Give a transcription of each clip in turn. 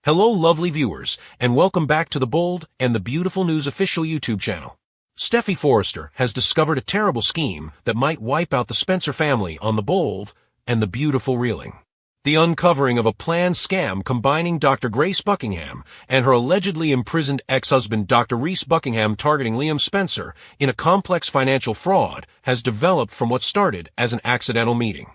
Hello lovely viewers, and welcome back to the Bold and the Beautiful News official YouTube channel. Steffi Forrester has discovered a terrible scheme that might wipe out the Spencer family on the Bold and the Beautiful reeling. The uncovering of a planned scam combining Dr. Grace Buckingham and her allegedly imprisoned ex-husband Dr. Reese Buckingham targeting Liam Spencer in a complex financial fraud has developed from what started as an accidental meeting.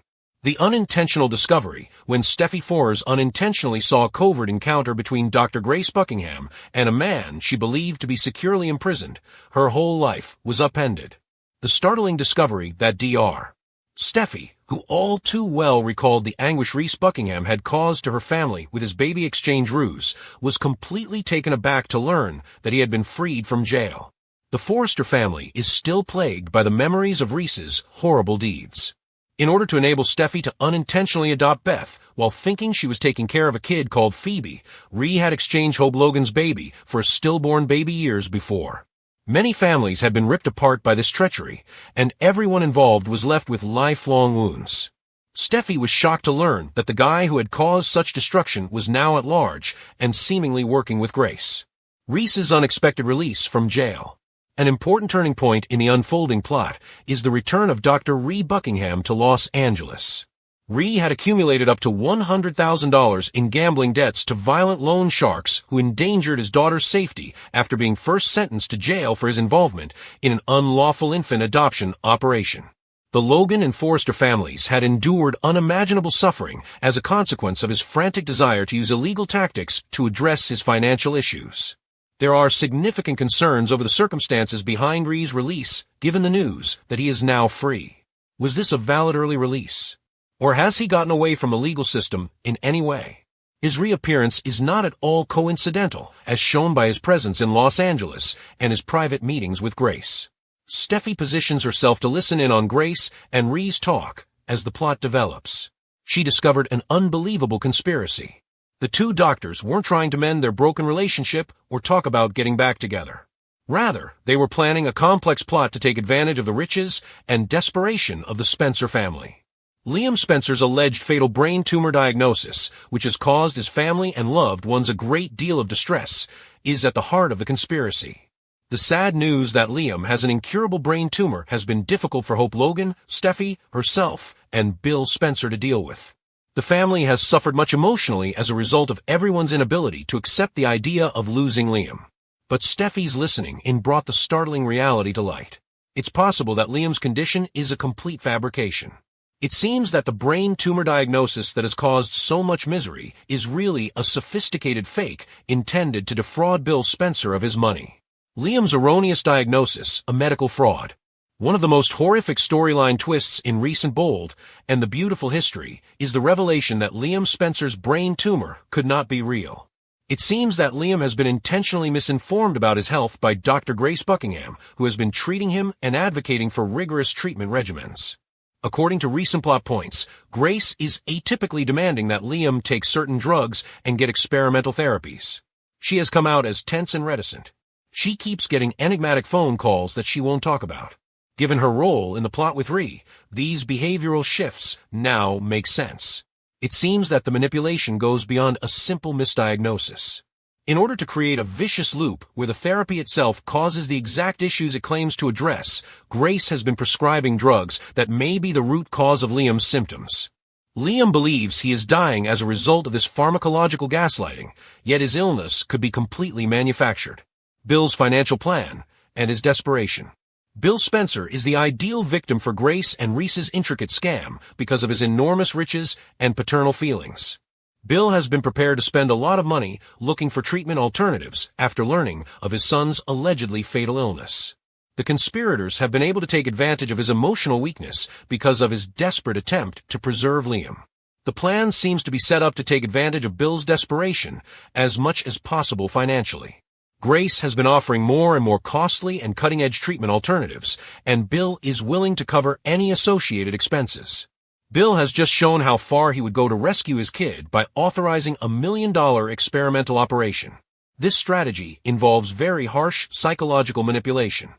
The unintentional discovery, when Steffi Forrester unintentionally saw a covert encounter between Dr. Grace Buckingham and a man she believed to be securely imprisoned, her whole life was upended. The startling discovery that Dr. Steffi, who all too well recalled the anguish Reese Buckingham had caused to her family with his baby exchange ruse, was completely taken aback to learn that he had been freed from jail. The Forrester family is still plagued by the memories of Reese's horrible deeds. In order to enable Steffi to unintentionally adopt Beth while thinking she was taking care of a kid called Phoebe, Ree had exchanged Hope Logan's baby for a stillborn baby years before. Many families had been ripped apart by this treachery, and everyone involved was left with lifelong wounds. Steffi was shocked to learn that the guy who had caused such destruction was now at large and seemingly working with Grace. Reese's unexpected release from jail. An important turning point in the unfolding plot is the return of Dr. Ree Buckingham to Los Angeles. Ree had accumulated up to $100,000 in gambling debts to violent loan sharks who endangered his daughter's safety after being first sentenced to jail for his involvement in an unlawful infant adoption operation. The Logan and Forrester families had endured unimaginable suffering as a consequence of his frantic desire to use illegal tactics to address his financial issues. There are significant concerns over the circumstances behind Ree's release, given the news that he is now free. Was this a valid early release? Or has he gotten away from the legal system in any way? His reappearance is not at all coincidental, as shown by his presence in Los Angeles and his private meetings with Grace. Steffi positions herself to listen in on Grace and Ree's talk as the plot develops. She discovered an unbelievable conspiracy. The two doctors weren't trying to mend their broken relationship or talk about getting back together. Rather, they were planning a complex plot to take advantage of the riches and desperation of the Spencer family. Liam Spencer's alleged fatal brain tumor diagnosis, which has caused his family and loved ones a great deal of distress, is at the heart of the conspiracy. The sad news that Liam has an incurable brain tumor has been difficult for Hope Logan, Steffi, herself, and Bill Spencer to deal with. The family has suffered much emotionally as a result of everyone's inability to accept the idea of losing Liam. But Steffi's listening in brought the startling reality to light. It's possible that Liam's condition is a complete fabrication. It seems that the brain tumor diagnosis that has caused so much misery is really a sophisticated fake intended to defraud Bill Spencer of his money. Liam's erroneous diagnosis, a medical fraud. One of the most horrific storyline twists in recent Bold and the Beautiful history is the revelation that Liam Spencer's brain tumor could not be real. It seems that Liam has been intentionally misinformed about his health by Dr. Grace Buckingham, who has been treating him and advocating for rigorous treatment regimens. According to recent plot points, Grace is atypically demanding that Liam take certain drugs and get experimental therapies. She has come out as tense and reticent. She keeps getting enigmatic phone calls that she won't talk about. Given her role in the plot with Ree, these behavioral shifts now make sense. It seems that the manipulation goes beyond a simple misdiagnosis. In order to create a vicious loop where the therapy itself causes the exact issues it claims to address, Grace has been prescribing drugs that may be the root cause of Liam's symptoms. Liam believes he is dying as a result of this pharmacological gaslighting, yet his illness could be completely manufactured. Bill's financial plan and his desperation. Bill Spencer is the ideal victim for Grace and Reese's intricate scam because of his enormous riches and paternal feelings. Bill has been prepared to spend a lot of money looking for treatment alternatives after learning of his son's allegedly fatal illness. The conspirators have been able to take advantage of his emotional weakness because of his desperate attempt to preserve Liam. The plan seems to be set up to take advantage of Bill's desperation as much as possible financially. Grace has been offering more and more costly and cutting-edge treatment alternatives, and Bill is willing to cover any associated expenses. Bill has just shown how far he would go to rescue his kid by authorizing a $1 million experimental operation. This strategy involves very harsh psychological manipulation.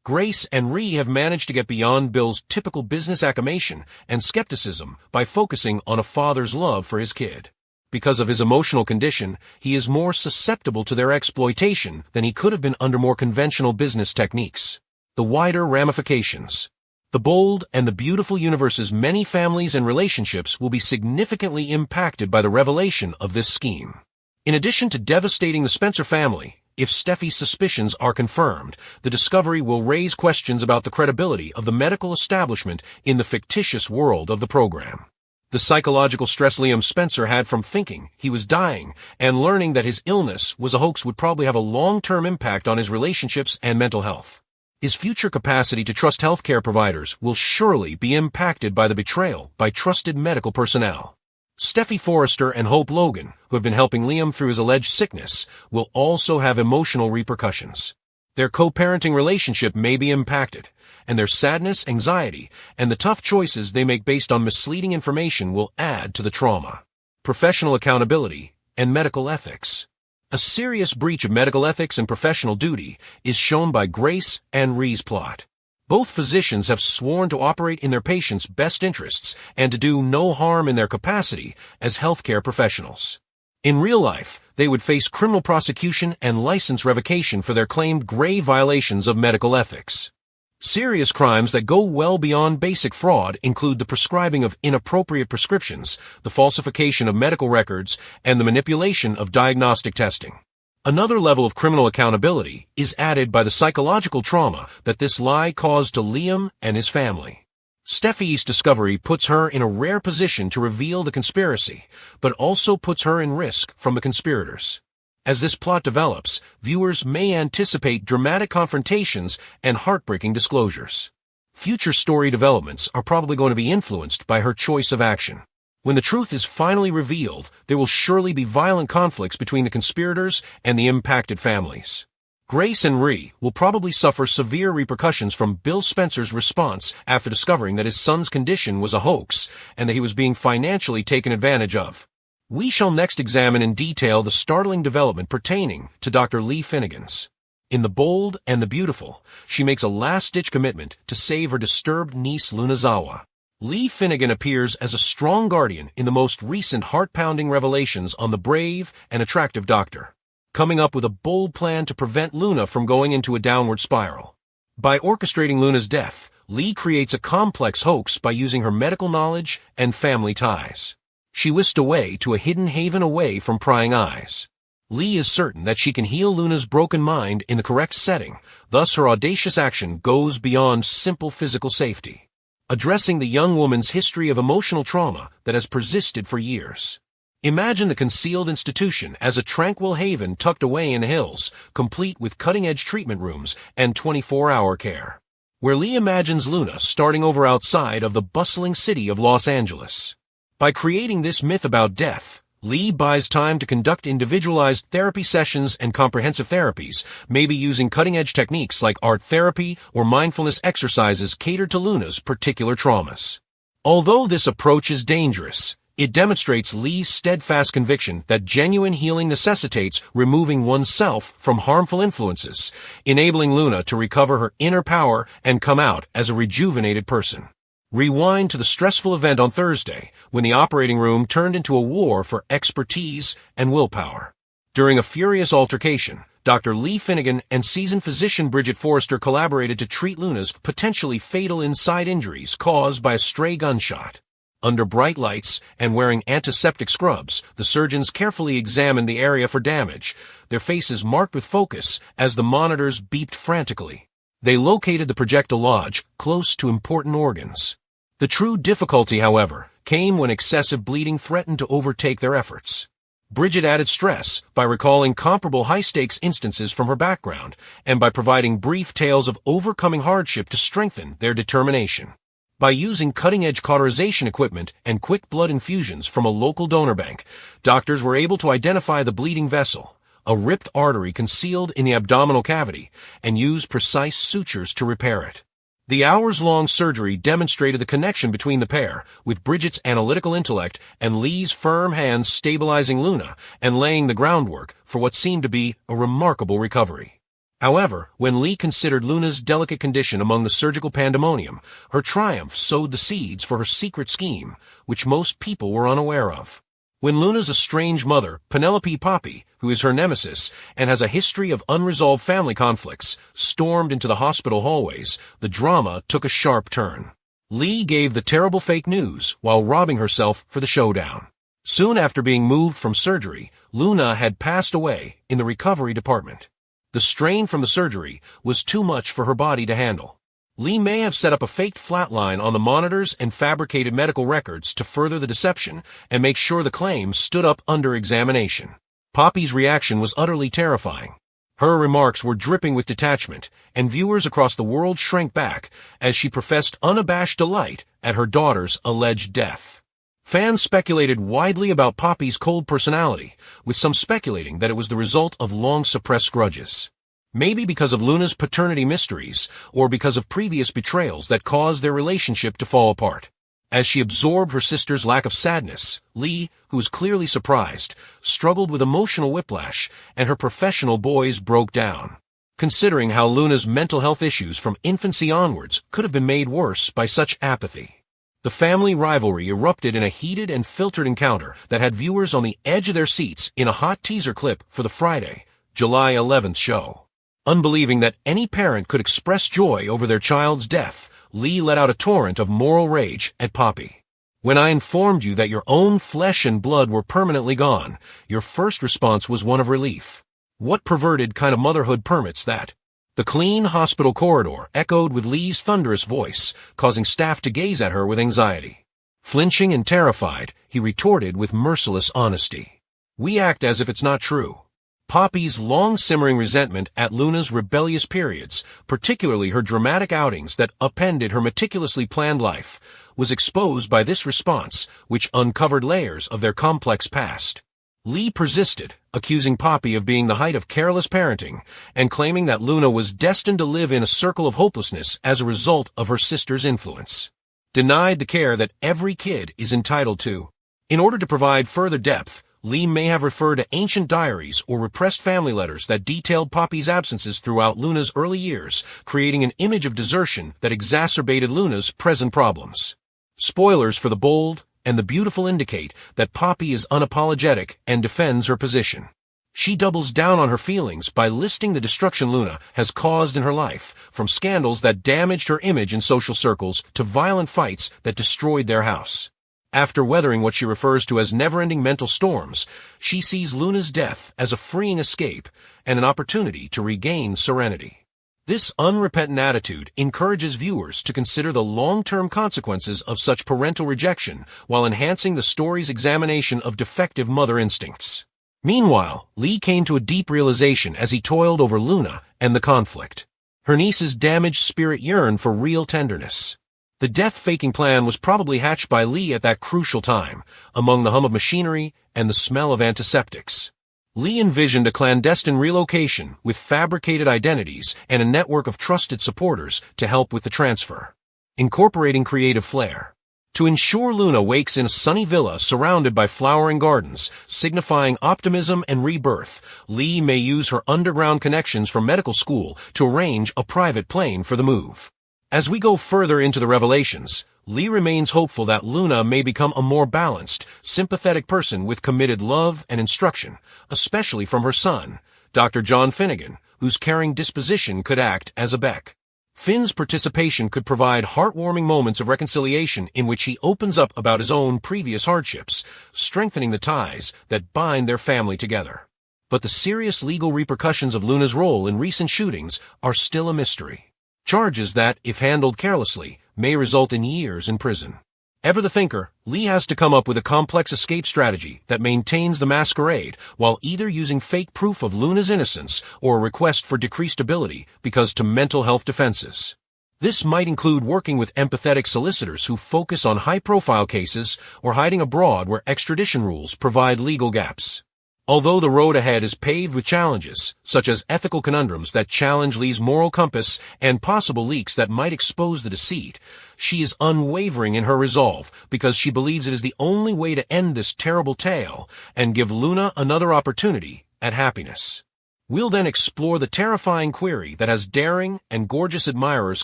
Grace and Ree have managed to get beyond Bill's typical business acclamation and skepticism by focusing on a father's love for his kid. Because of his emotional condition, he is more susceptible to their exploitation than he could have been under more conventional business techniques. The wider ramifications. The Bold and the Beautiful universe's many families and relationships will be significantly impacted by the revelation of this scheme. In addition to devastating the Spencer family, if Steffi's suspicions are confirmed, the discovery will raise questions about the credibility of the medical establishment in the fictitious world of the program. The psychological stress Liam Spencer had from thinking he was dying and learning that his illness was a hoax would probably have a long-term impact on his relationships and mental health. His future capacity to trust healthcare providers will surely be impacted by the betrayal by trusted medical personnel. Steffi Forrester and Hope Logan, who have been helping Liam through his alleged sickness, will also have emotional repercussions. Their co-parenting relationship may be impacted, and their sadness, anxiety, and the tough choices they make based on misleading information will add to the trauma. Professional accountability and medical ethics. A serious breach of medical ethics and professional duty is shown by Grace and Rhee's plot. Both physicians have sworn to operate in their patients' best interests and to do no harm in their capacity as healthcare professionals. In real life, they would face criminal prosecution and license revocation for their claimed grave violations of medical ethics. Serious crimes that go well beyond basic fraud include the prescribing of inappropriate prescriptions, the falsification of medical records, and the manipulation of diagnostic testing. Another level of criminal accountability is added by the psychological trauma that this lie caused to Liam and his family. Steffi's discovery puts her in a rare position to reveal the conspiracy, but also puts her in risk from the conspirators. As this plot develops, viewers may anticipate dramatic confrontations and heartbreaking disclosures. Future story developments are probably going to be influenced by her choice of action. When the truth is finally revealed, there will surely be violent conflicts between the conspirators and the impacted families. Grace and Rhee will probably suffer severe repercussions from Bill Spencer's response after discovering that his son's condition was a hoax and that he was being financially taken advantage of. We shall next examine in detail the startling development pertaining to Dr. Lee Finnegan's. In The Bold and the Beautiful, she makes a last-ditch commitment to save her disturbed niece Lunazawa. Lee Finnegan appears as a strong guardian in the most recent heart-pounding revelations on the brave and attractive doctor, coming up with a bold plan to prevent Luna from going into a downward spiral. By orchestrating Luna's death, Lee creates a complex hoax by using her medical knowledge and family ties. She whisked away to a hidden haven away from prying eyes. Lee is certain that she can heal Luna's broken mind in the correct setting, thus her audacious action goes beyond simple physical safety, addressing the young woman's history of emotional trauma that has persisted for years. Imagine the concealed institution as a tranquil haven tucked away in the hills, complete with cutting-edge treatment rooms and 24-hour care, where Lee imagines Luna starting over outside of the bustling city of Los Angeles. By creating this myth about death, Lee buys time to conduct individualized therapy sessions and comprehensive therapies, maybe using cutting-edge techniques like art therapy or mindfulness exercises catered to Luna's particular traumas. Although this approach is dangerous, it demonstrates Lee's steadfast conviction that genuine healing necessitates removing oneself from harmful influences, enabling Luna to recover her inner power and come out as a rejuvenated person. Rewind to the stressful event on Thursday, when the operating room turned into a war for expertise and willpower. During a furious altercation, Dr. Lee Finnegan and seasoned physician Bridget Forrester collaborated to treat Luna's potentially fatal inside injuries caused by a stray gunshot. Under bright lights and wearing antiseptic scrubs, the surgeons carefully examined the area for damage, their faces marked with focus as the monitors beeped frantically. They located the projectile lodge close to important organs. The true difficulty, however, came when excessive bleeding threatened to overtake their efforts. Bridget added stress by recalling comparable high-stakes instances from her background and by providing brief tales of overcoming hardship to strengthen their determination. By using cutting-edge cauterization equipment and quick blood infusions from a local donor bank, doctors were able to identify the bleeding vessel, a ripped artery concealed in the abdominal cavity, and use precise sutures to repair it. The hours-long surgery demonstrated the connection between the pair, with Bridget's analytical intellect and Lee's firm hands stabilizing Luna and laying the groundwork for what seemed to be a remarkable recovery. However, when Lee considered Luna's delicate condition among the surgical pandemonium, her triumph sowed the seeds for her secret scheme, which most people were unaware of. When Luna's estranged mother, Penelope Poppy, who is her nemesis and has a history of unresolved family conflicts, stormed into the hospital hallways, the drama took a sharp turn. Lee gave the terrible fake news while robbing herself for the showdown. Soon after being moved from surgery, Luna had passed away in the recovery department. The strain from the surgery was too much for her body to handle. Lee may have set up a faked flatline on the monitors and fabricated medical records to further the deception and make sure the claim stood up under examination. Poppy's reaction was utterly terrifying. Her remarks were dripping with detachment, and viewers across the world shrank back as she professed unabashed delight at her daughter's alleged death. Fans speculated widely about Poppy's cold personality, with some speculating that it was the result of long-suppressed grudges. Maybe because of Luna's paternity mysteries, or because of previous betrayals that caused their relationship to fall apart. As she absorbed her sister's lack of sadness, Lee, who was clearly surprised, struggled with emotional whiplash, and her professional boys broke down. Considering how Luna's mental health issues from infancy onwards could have been made worse by such apathy. The family rivalry erupted in a heated and filtered encounter that had viewers on the edge of their seats in a hot teaser clip for the Friday, July 11th show. Unbelieving that any parent could express joy over their child's death, Lee let out a torrent of moral rage at Poppy. When I informed you that your own flesh and blood were permanently gone, your first response was one of relief. What perverted kind of motherhood permits that? The clean hospital corridor echoed with Lee's thunderous voice, causing staff to gaze at her with anxiety. Flinching and terrified, he retorted with merciless honesty. We act as if it's not true. Poppy's long-simmering resentment at Luna's rebellious periods, particularly her dramatic outings that upended her meticulously planned life, was exposed by this response, which uncovered layers of their complex past. Lee persisted, accusing Poppy of being the height of careless parenting, and claiming that Luna was destined to live in a circle of hopelessness as a result of her sister's influence. Denied the care that every kid is entitled to. In order to provide further depth, Lee may have referred to ancient diaries or repressed family letters that detailed Poppy's absences throughout Luna's early years, creating an image of desertion that exacerbated Luna's present problems. Spoilers for the bold and the beautiful indicate that Poppy is unapologetic and defends her position. She doubles down on her feelings by listing the destruction Luna has caused in her life, from scandals that damaged her image in social circles to violent fights that destroyed their house. After weathering what she refers to as never-ending mental storms, she sees Luna's death as a freeing escape and an opportunity to regain serenity. This unrepentant attitude encourages viewers to consider the long-term consequences of such parental rejection while enhancing the story's examination of defective mother instincts. Meanwhile, Lee came to a deep realization as he toiled over Luna and the conflict. Her niece's damaged spirit yearned for real tenderness. The death-faking plan was probably hatched by Lee at that crucial time, among the hum of machinery and the smell of antiseptics. Lee envisioned a clandestine relocation with fabricated identities and a network of trusted supporters to help with the transfer, incorporating creative flair. To ensure Luna wakes in a sunny villa surrounded by flowering gardens, signifying optimism and rebirth, Lee may use her underground connections from medical school to arrange a private plane for the move. As we go further into the revelations, Lee remains hopeful that Luna may become a more balanced, sympathetic person with committed love and instruction, especially from her son, Dr. John Finnegan, whose caring disposition could act as a beck. Finn's participation could provide heartwarming moments of reconciliation in which he opens up about his own previous hardships, strengthening the ties that bind their family together. But the serious legal repercussions of Luna's role in recent shootings are still a mystery. Charges that, if handled carelessly, may result in years in prison. Ever the thinker, Lee has to come up with a complex escape strategy that maintains the masquerade while either using fake proof of Luna's innocence or a request for decreased ability because to mental health defenses. This might include working with empathetic solicitors who focus on high-profile cases or hiding abroad where extradition rules provide legal gaps. Although the road ahead is paved with challenges, such as ethical conundrums that challenge Lee's moral compass and possible leaks that might expose the deceit, she is unwavering in her resolve because she believes it is the only way to end this terrible tale and give Luna another opportunity at happiness. We'll then explore the terrifying query that has daring and gorgeous admirers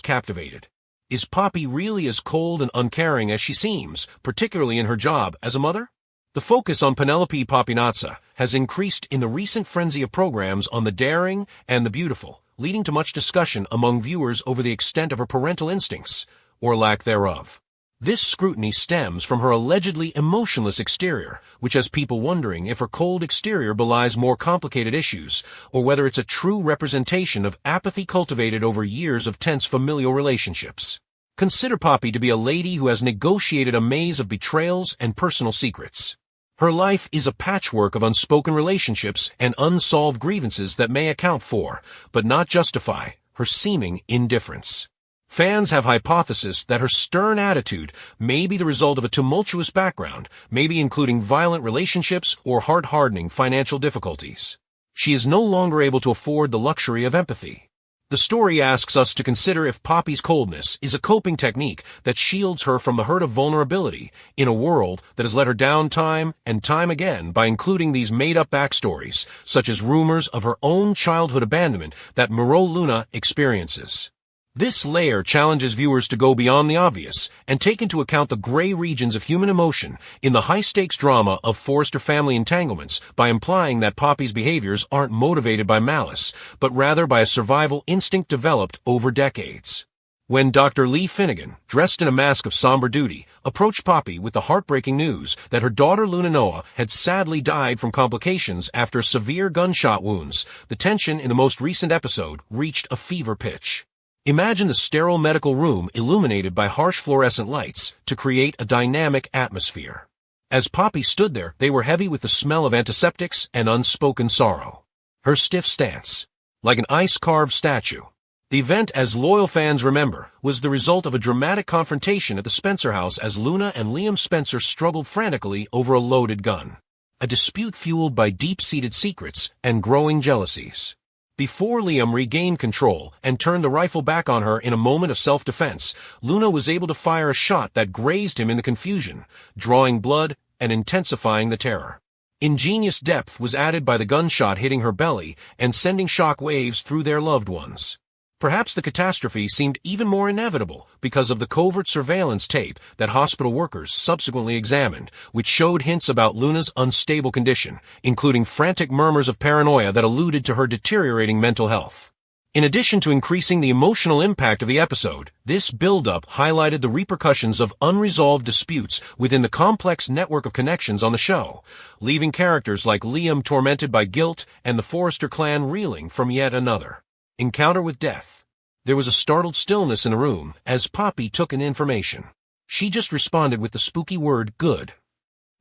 captivated. Is Poppy really as cold and uncaring as she seems, particularly in her job as a mother? The focus on Penelope Popinazza has increased in the recent frenzy of programs on the daring and the beautiful, leading to much discussion among viewers over the extent of her parental instincts, or lack thereof. This scrutiny stems from her allegedly emotionless exterior, which has people wondering if her cold exterior belies more complicated issues, or whether it's a true representation of apathy cultivated over years of tense familial relationships. Consider Poppy to be a lady who has negotiated a maze of betrayals and personal secrets. Her life is a patchwork of unspoken relationships and unsolved grievances that may account for, but not justify, her seeming indifference. Fans have hypothesis that her stern attitude may be the result of a tumultuous background, maybe including violent relationships or heart-hardening financial difficulties. She is no longer able to afford the luxury of empathy. The story asks us to consider if Poppy's coldness is a coping technique that shields her from the hurt of vulnerability in a world that has let her down time and time again by including these made-up backstories, such as rumors of her own childhood abandonment that Moreau Luna experiences. This layer challenges viewers to go beyond the obvious and take into account the gray regions of human emotion in the high-stakes drama of Forrester family entanglements by implying that Poppy's behaviors aren't motivated by malice, but rather by a survival instinct developed over decades. When Dr. Lee Finnegan, dressed in a mask of somber duty, approached Poppy with the heartbreaking news that her daughter Luna Noah had sadly died from complications after severe gunshot wounds, the tension in the most recent episode reached a fever pitch. Imagine the sterile medical room illuminated by harsh fluorescent lights to create a dynamic atmosphere. As Poppy stood there, they were heavy with the smell of antiseptics and unspoken sorrow. Her stiff stance, like an ice-carved statue. The event, as loyal fans remember, was the result of a dramatic confrontation at the Spencer house as Luna and Liam Spencer struggled frantically over a loaded gun. A dispute fueled by deep-seated secrets and growing jealousies. Before Liam regained control and turned the rifle back on her in a moment of self-defense, Luna was able to fire a shot that grazed him in the confusion, drawing blood and intensifying the terror. Ingenious depth was added by the gunshot hitting her belly and sending shock waves through their loved ones. Perhaps the catastrophe seemed even more inevitable because of the covert surveillance tape that hospital workers subsequently examined, which showed hints about Luna's unstable condition, including frantic murmurs of paranoia that alluded to her deteriorating mental health. In addition to increasing the emotional impact of the episode, this build-up highlighted the repercussions of unresolved disputes within the complex network of connections on the show, leaving characters like Liam tormented by guilt and the Forrester clan reeling from yet another encounter with death. There was a startled stillness in the room as Poppy took in information. She just responded with the spooky word, good.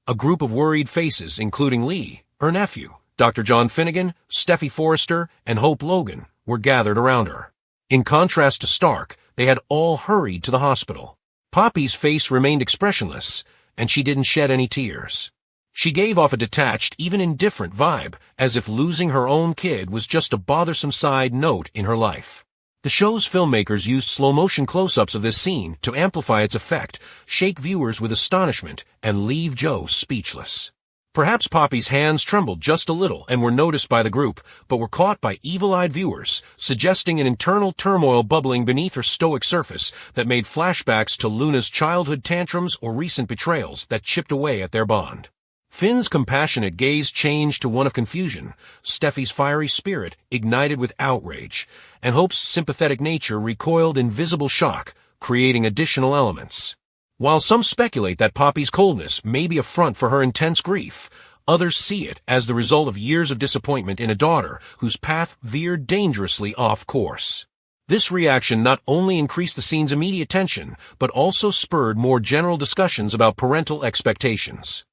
A group of worried faces, including Lee, her nephew, Dr. John Finnegan, Steffi Forrester, and Hope Logan, were gathered around her. In contrast to Stark, they had all hurried to the hospital. Poppy's face remained expressionless, and she didn't shed any tears. She gave off a detached, even indifferent vibe, as if losing her own kid was just a bothersome side note in her life. The show's filmmakers used slow-motion close-ups of this scene to amplify its effect, shake viewers with astonishment, and leave Joe speechless. Perhaps Poppy's hands trembled just a little and were noticed by the group, but were caught by evil-eyed viewers, suggesting an internal turmoil bubbling beneath her stoic surface that made flashbacks to Luna's childhood tantrums or recent betrayals that chipped away at their bond. Finn's compassionate gaze changed to one of confusion, Steffi's fiery spirit ignited with outrage, and Hope's sympathetic nature recoiled in visible shock, creating additional elements. While some speculate that Poppy's coldness may be a front for her intense grief, others see it as the result of years of disappointment in a daughter whose path veered dangerously off course. This reaction not only increased the scene's immediate tension, but also spurred more general discussions about parental expectations.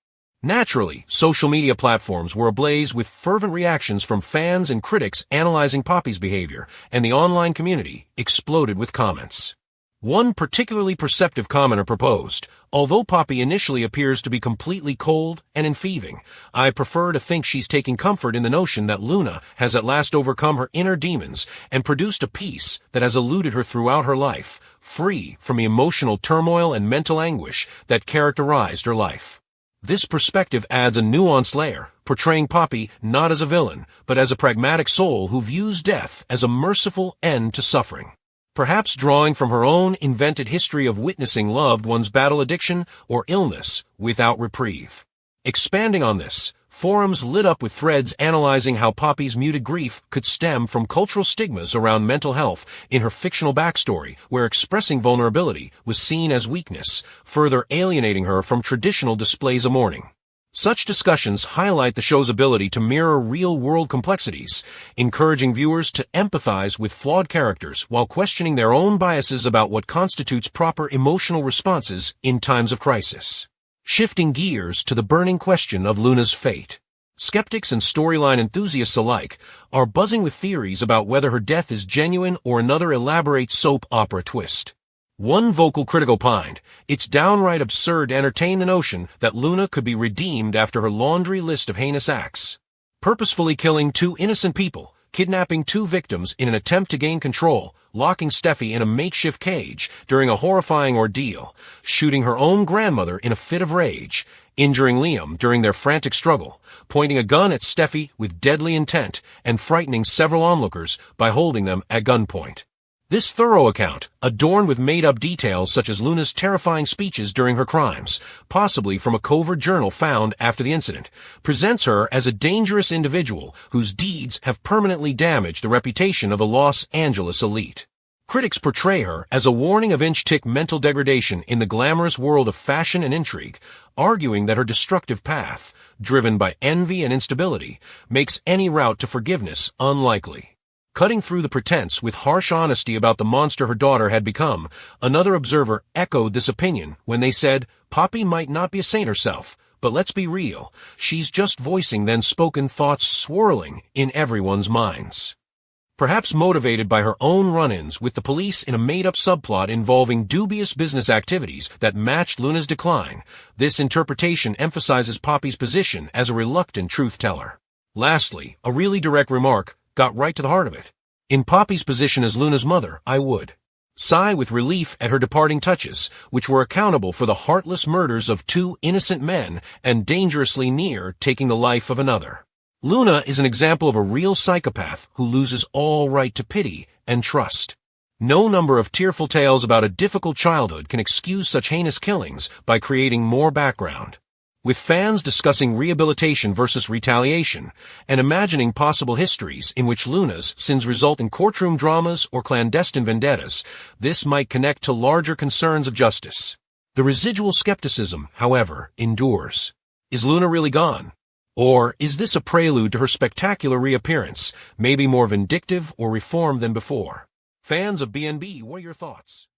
Naturally, social media platforms were ablaze with fervent reactions from fans and critics analyzing Poppy's behavior, and the online community exploded with comments. One particularly perceptive commenter proposed, "Although Poppy initially appears to be completely cold and enfeeving, I prefer to think she's taking comfort in the notion that Luna has at last overcome her inner demons and produced a peace that has eluded her throughout her life, free from the emotional turmoil and mental anguish that characterized her life." This perspective adds a nuanced layer, portraying Poppy not as a villain, but as a pragmatic soul who views death as a merciful end to suffering. Perhaps drawing from her own invented history of witnessing loved ones battle addiction or illness without reprieve. Expanding on this, forums lit up with threads analyzing how Poppy's muted grief could stem from cultural stigmas around mental health in her fictional backstory, where expressing vulnerability was seen as weakness, further alienating her from traditional displays of mourning. Such discussions highlight the show's ability to mirror real-world complexities, encouraging viewers to empathize with flawed characters while questioning their own biases about what constitutes proper emotional responses in times of crisis. Shifting gears to the burning question of Luna's fate. Skeptics and storyline enthusiasts alike are buzzing with theories about whether her death is genuine or another elaborate soap opera twist. One vocal critic opined, "It's downright absurd to entertain the notion that Luna could be redeemed after her laundry list of heinous acts. Purposefully killing two innocent people, kidnapping two victims in an attempt to gain control, locking Steffi in a makeshift cage during a horrifying ordeal, shooting her own grandmother in a fit of rage, injuring Liam during their frantic struggle, pointing a gun at Steffi with deadly intent, and frightening several onlookers by holding them at gunpoint." This thorough account, adorned with made-up details such as Luna's terrifying speeches during her crimes, possibly from a covert journal found after the incident, presents her as a dangerous individual whose deeds have permanently damaged the reputation of the Los Angeles elite. Critics portray her as a warning of inch-thick mental degradation in the glamorous world of fashion and intrigue, arguing that her destructive path, driven by envy and instability, makes any route to forgiveness unlikely. Cutting through the pretense with harsh honesty about the monster her daughter had become, another observer echoed this opinion when they said, "Poppy might not be a saint herself, but let's be real, she's just voicing then-spoken thoughts swirling in everyone's minds." Perhaps motivated by her own run-ins with the police in a made-up subplot involving dubious business activities that matched Luna's decline, this interpretation emphasizes Poppy's position as a reluctant truth-teller. Lastly, a really direct remark got right to the heart of it. In Poppy's position as Luna's mother, I would sigh with relief at her departing touches, which were accountable for the heartless murders of two innocent men and dangerously near taking the life of another. Luna is an example of a real psychopath who loses all right to pity and trust. No number of tearful tales about a difficult childhood can excuse such heinous killings by creating more background. With fans discussing rehabilitation versus retaliation, and imagining possible histories in which Luna's sins result in courtroom dramas or clandestine vendettas, this might connect to larger concerns of justice. The residual skepticism, however, endures. Is Luna really gone? Or is this a prelude to her spectacular reappearance, maybe more vindictive or reformed than before? Fans of BNB, what are your thoughts?